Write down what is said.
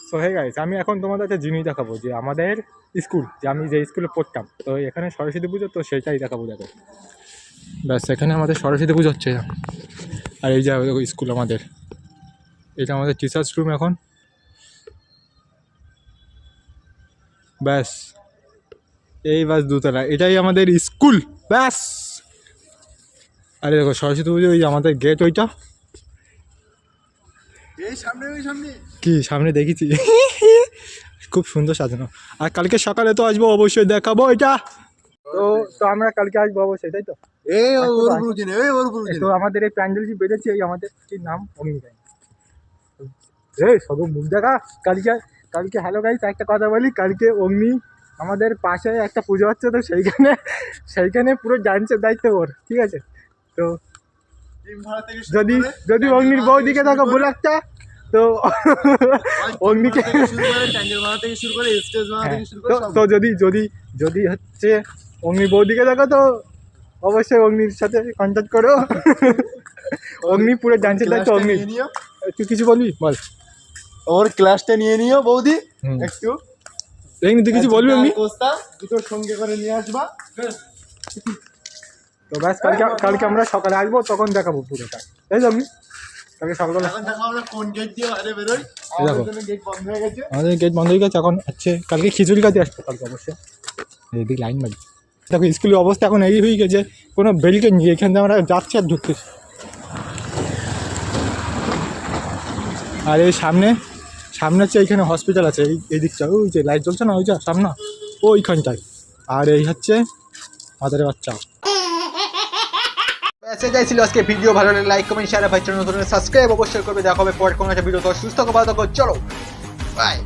So hey guys, আমি এখন তোমাদের একটা জিনিস দেখাবো যে আমাদের স্কুল, যে আমি যে স্কুলে পড়তাম, তো এখানে সরস্বতী পুজো, তো সেটাই দেখাবো। দেখো ব্যাস, এখানে আমাদের সরস্বতী পুজো হচ্ছে। আর এই যে স্কুল আমাদের, এটা আমাদের টিচার্স রুম এখন। ব্যাস এই বাস দুতলা, এটাই আমাদের স্কুল। ব্যাস, আরে দেখো সরস্বতী পুজো, ওই আমাদের গেট, ওইটা কি সামনে দেখেছি। খুব সুন্দর সাজানো। আর কালকে সকালে তো আসবো, অবশ্যই দেখাবো এটা। তো তো আমরা কালকে আসবো অবশ্যই, তাই তো? তো আমাদের এই প্যান্ডেল যে বেড়েছে, এই আমাদের কি নাম, অগ্নিকাই। এই সব মুখ দেখা। কালকে কালকে হ্যালো গাইস, একটা কথা বলি, কালকে অগ্নি আমাদের পাশে একটা পুজো হচ্ছে, তো সেইখানে পুরো ডান্সের দায়িত্ব ওর, ঠিক আছে? তো যদি যদি অগ্নির বৌদিকে দেখো ব্লগটা, তো অগ্নিকে তো যদি যদি যদি হচ্ছে অগ্নির বৌদিকে দেখো, তো অবশ্যই অগ্নির সাথে কন্ট্যাক্ট করো। অগ্নি পুরো ডান্সের দায়িত্ব অগ্নি। তুই কিছু বলবি বল। ওর ক্লাসটা নিয়ে নিও বৌদি একটু। তুই কিছু বলবি অগ্নি? দুটোর সঙ্গে করে নিয়ে আসবা। তো ব্যাস, কালকে আমরা সকালে আসবো, তখন দেখাবো পুরোটা, তাই তো অগ্নি? কালকে সকালে আমরা কোন গেট দিয়ে বাইরে বেরোই, আমাদের গেট বন্ধ হয়ে গেছে। আমাদের গেট বন্ধ হয়ে গেছে, এখন হচ্ছে কালকে খিচুড়ি খাতে আসতো কালকে অবশ্যই। এদিকে লাইন মারি। দেখো স্কুলের অবস্থা এখন এই হয়ে গেছে, কোনো বেরিকেড নেই, এখান থেকে আমরা যাচ্ছি আর ঢুকতেছি। আর এই সামনে হচ্ছে এইখানে হসপিটাল আছে, এই দিকটা, ওই যে লাইট জ্বলছে না, ওই যা সামনে ওইখানটায়। আর এই হচ্ছে আমাদের বাচ্চা। এটাই ছিল আজকে ভিডিও। ভালো লাগলে লাইক, কমেন্ট, শেয়ার, ভাই চ্যানেল নতুন সাবস্ক্রাইব অবশ্যই করবে। দেখা হবে পরে কোনো একটা ভিডিও। তো সুস্থ থাকো, ভালো থাকো, চলো বাই।